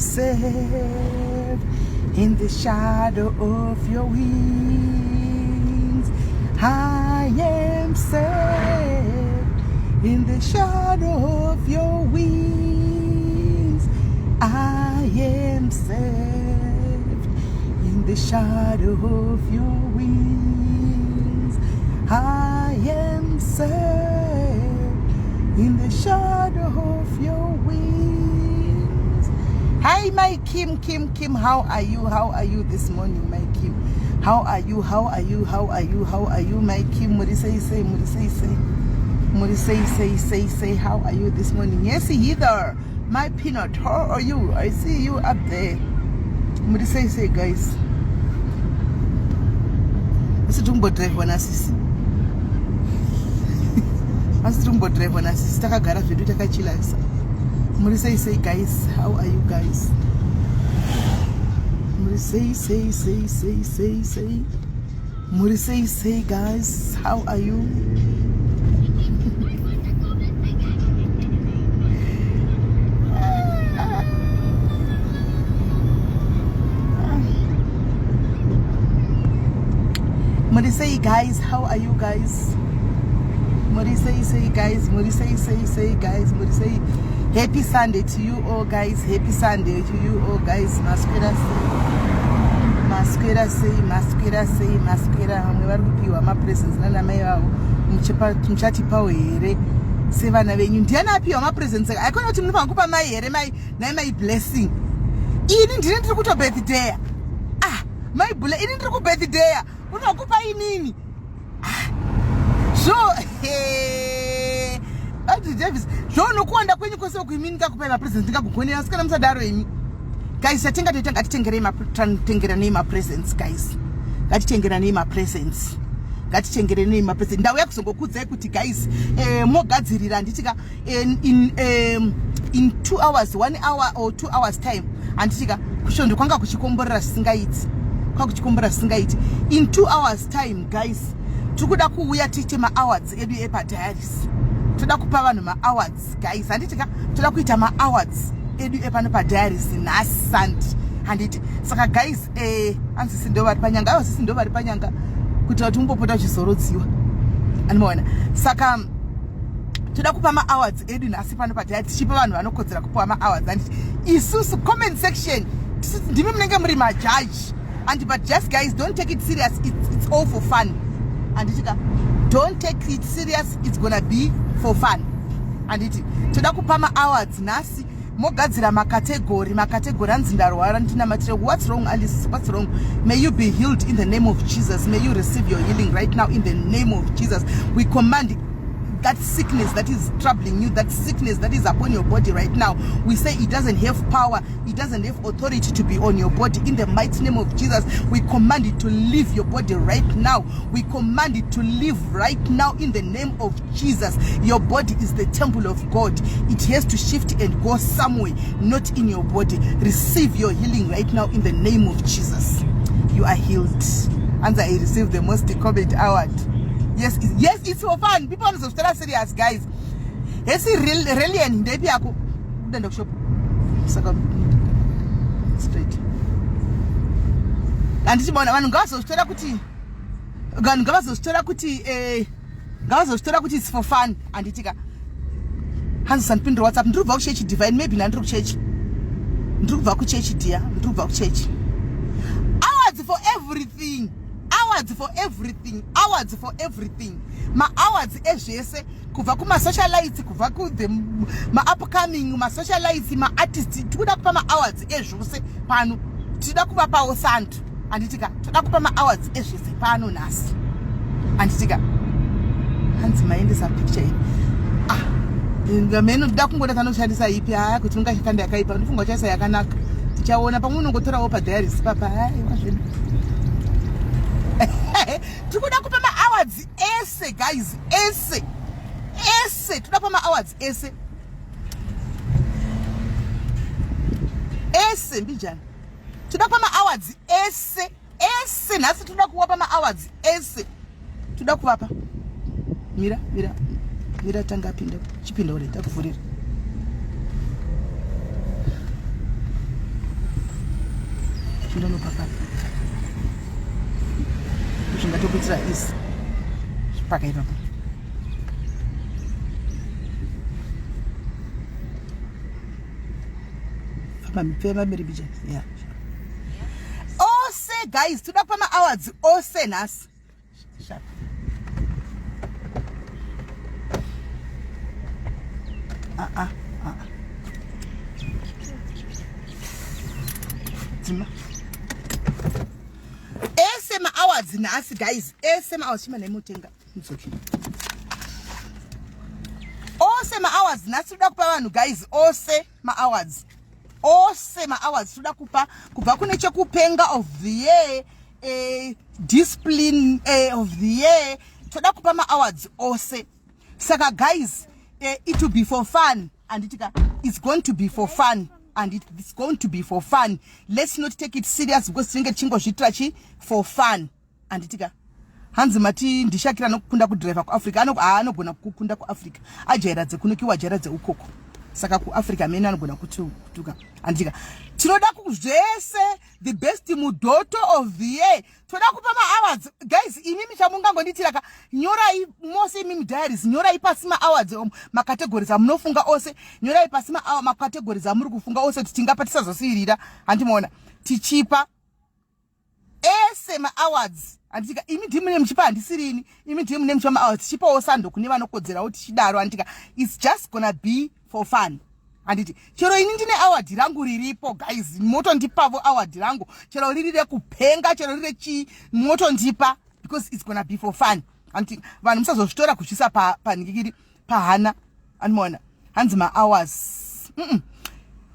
safe in the shadow of your wings. I am safe in the shadow of your wings. I am safe in the shadow of your wings. I am safe in the shadow of your wings. Hi, my Kim, how are you? How are you this morning, my Kim? How are you? How are you? How are you? How are you, my Kim? Muri say, how are you this morning? Yes, Heather, my peanut, how are you? I see you up there. Muri say, guys. What's the jumbo drive when I see? What's the jumbo drive when I see? Taka gara video taka chila. Muri say, guys, how are you guys? Muri say. Muri say, guys, how are you? Muri say, guys, how are you guys? Muri say, guys. Muri say, guys. Muri say, happy Sunday to you all, guys. Happy Sunday to you all, guys. Masquera say. Hamwe vari kupiwa mapresents nana mai vavo muchatipawo here sevana venyu. Ndiani apiwa mapresents? Aikona kuti munofana kupa mai here, mai my blessing. Ini ndini ndiri kuto birthday. My bula ini ndiri ku birthday. Unokupa inini? So Davis, zvono kuwanda kwenyu kwese kuimini kakupa mapresents ndikakugonera asikana musadaro imi. Guys, ngatitengere ma-presents, guys. Ngatitengere ma-presents. Ndau yakuzongokudzai kuti guys, mogadzirira nditika in 2 hours, 1 hour or 2 hours time. Anditika kushondo kwanga kuchikomborera singaiti. In 2 hours time, guys. Tukuda kuuya tiite ma-awards edu epa-diaries. Toda kupa vanhu ma-awards, guys. Anditika toda kuita ma-awards edu epano pa-diaries nasandi. Handiti saka guys, anzi sindovari panyanga kuti wati umbopota uchizorodziwa. Anoona saka toda kupa ma-awards edu nasi pano pa-diaries. Tichipa vanhu vanokodzera kupiwa ma-awards. Handiti isusu comment section ndimi munenge muri ma-judge. And but just guys, don't take it serious. It's all for fun. And don't take it serious. It's gonna be for fun. And toda kupa ma-awards nasi mogadzira makategori anzi ndarwara ndinamatire. What's wrong, Alice? What's wrong? May you be healed in the name of Jesus. May you receive your healing right now in the name of Jesus. We command that sickness that is troubling you, that sickness that is upon your body right now. We say it doesn't have power, it doesn't have authority to be on your body. In the mighty name of Jesus, we command it to leave your body right now. We command it to leave right now in the name of Jesus. Your body is the temple of God. It has to shift and go somewhere, not in your body. Receive your healing right now in the name of Jesus. You are healed. And I received the most comment award. Yes, it's for fun. People are so serious, guys. Yes, really, and maybe I could then shop straight. And this morning, when girls of Sterakuti, it's for fun. And it Hans and Pindro, what's up? Drew Vouch Divine, maybe Nandru Church. Drew Vouch dear, Drew Vouch. Awards for everything. Awards for everything. Ma awards ezvese kubva kuma socialites, kubva ku ma upcoming ma socialites, ma artists. Tikuda kupa ma awards ezvose pano. Tida kupa pawo santu. Anditika toda kupa ma awards ezvese pano nasi. Anditika hanzi maendesa picture iyi. Ngameno ndida kungoda tanoshandisa ipi kuti ungashanda yakaipa. Ndifunga chaisa yakanaka. Tichaona pamwe unongotorawo pa diaries papa. Wazvino. Tikuda kupa ma-awards ese, guys. Ese. Tuda kupa ma-awards ese. Mbijana. Tuda kupa ma-awards ese. Nasi tuda kupa ma-awards ese. Tuda kupa. Mira tanga pinda. Chipinda ule takufurira. chinono papa zvingatopitira isi pakaipa famba mberi bicha yeah. Ose guys toda kupa ma-hours ose nhasi ese ma-hours nhasi guys ese ma-hours chima nemutenga ose ma-hours nhasi toda kupa vanhu guys ose ma-hours toda kupa kubva kune chekupenga of the year discipline of the year toda kupa ma-hours ose saka guys it will be for fun and it's going to be for fun and it's going to be for fun. Let's not take it serious because tinenge chingozvitira for fun and hanzi mati ndishakira nokukunda kudriver kuAfrica anogona kukunda kuAfrica ajaira dzekunokiwa jaira dzeukoko saka kuAfrica mene anogona kutuka andika tinoda kuzvese the best mudoto of the year toda kupa ma-hours guys imimi chamungangonditira ka nyorai mose imimi diaries nyorai pasi ma-hours makategories amunofunga ose nyorai pasi makategories amuri kufunga ose tichingapa tisazosirira handimoona tichipa ese ma-hours andika imi ndimune muchipa handisirini imi ndimune muchipa ma-hours tichipawo sando kune vanokodzerawo tichidaro andika it's just gonna be for fun anditi chero ini ndine award rangu riripo guys moto ndipavo award rangu chero riri rekupenga chero riri chi moto ndipa because it's gonna be for fun anditi vanhu musazozvitora kuchisa panikiri pahana andimoona hanzi ma-hours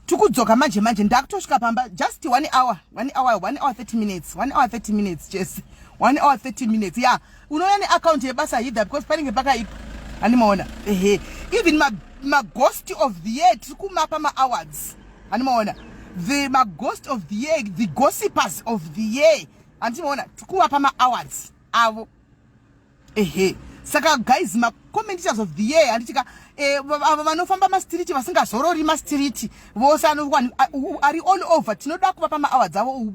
tukudzoka manje ndakutosvika pamba just 1 hour 30 minutes just 1 hour 30 minutes yeah unoona neaccount yebasa hidha because panenge pakaipa andimoona even my ghost of the year tikumapa ma-awards andimoona the ghost of the year the gossipers of the year andimoona tikumapa ma-awards avo saka guys commentators of the year anditika vanofamba mastriti vasingazorori mastriti vose ari all over tinoda kuvapa ma-awards avo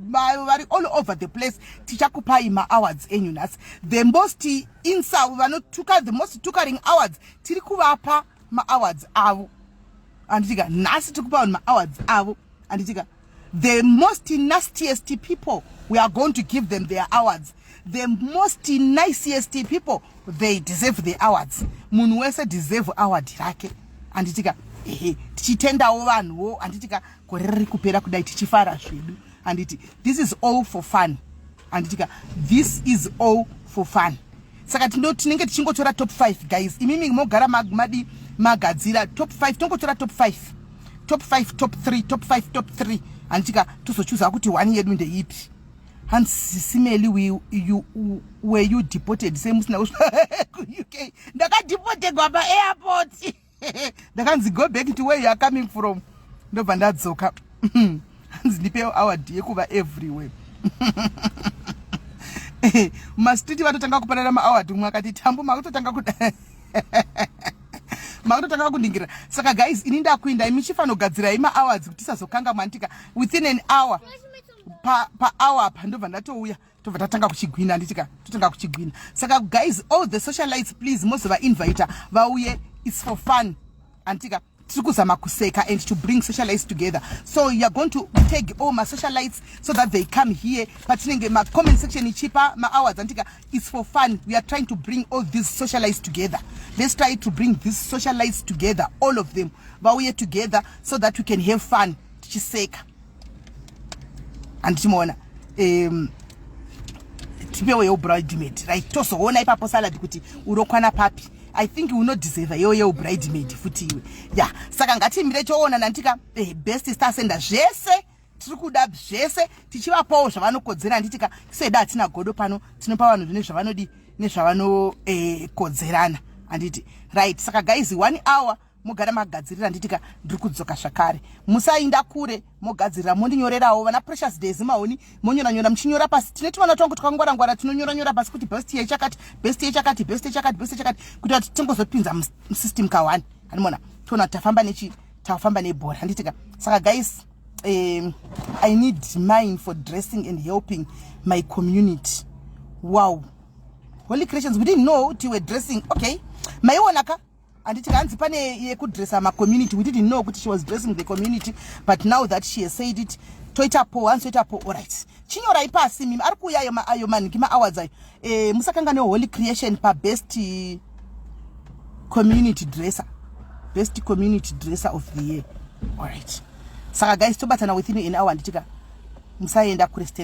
vari all over the place tichakupai ma-awards enyu nhasi the most vanotuka the most tukaring awards tiri kuvapa ma-awards avo anditika nhasi tiri kupa vanhu ma-awards avo anditika the most nastiest people we are going to give them their awards the most nicest people they deserve the awards munhu wese deserve award rake anditika tichitendawo vanhuwo anditika gore riri kupera kudai tichifara zvedu anditi this is all for fun anditika this is all for fun saka tinenge tichingotora top 5 guys imimi mogara magadzira top 5 tongotora top 5 top 3 top 5 top 3 anditika tozochuza kuti 1 yedu ndeipi SIS MELLY were you deported say musina UK ndakadeportedwa pa-airport ndakanzi go back to where you are coming from ndobva ndadzoka hanzi ndipewo award yekuva everywhere mastriti vatotanga kupanana ma-award umwe akati tambo makutotanga kundingira saka guys ini ndakuinda imichifanogadzira ima-awards kuti tisazokanga mantika within an hour pa-hour apa ndobva ndatouya tobva tatanga kuchigwina anditika totanga kuchigwina saka guys all the socialites please mozova-invita vauye it's for fun anditika tiri kuzama kuseka and to bring socialites together so you are going to tag all my socialites so that they come here patinenge ma-comment section ichipa ma-hours anditika it's for fun we are trying to bring all these socialites together let's try to bring these socialites together all of them vauye together so that we can have fun tichiseka anditimaona tipeweyo bridemaid right tozoona ipapo salad kuti urokwana papi I think unodeserve yoyo bridemaid futi iwe yeah saka ngatimire choona nantika best star senda zvese tiri kuda zvese tichivapawo zvavanokodzera anditika seda hatina godo pano tinopa vanhu zvine zvavanodi nezvavanokodzerana anditi right saka guys 1 hour mogara magadzirira nditika ndiri kudzoka zvakare musainda kure mogadzirira mondinyorerawo vana precious days maoni monyora muchinyora pasi tinoti vana tongo tukangwara tinonyora pasi kuti best year chakati kuti kuti tingozopinza musystem ka1 animona tona tafamba nebhora nditika saka guys I need mine for dressing and helping my community. Wow. Holy Christians, we didn't know you were dressing. Okay. My onaka. And it can't pane could dress my community. We didn't know she was dressing the community. But now that she has said it, Twitter po and Twitter po, all right. Chinyo raipa simi arku ya ayo man kima awazai. Musakanga no Holy Creation pa best community dresser. Best community dresser of the year. All right. Saka guys, to batana with you in our antiga. Musaenda kurestele.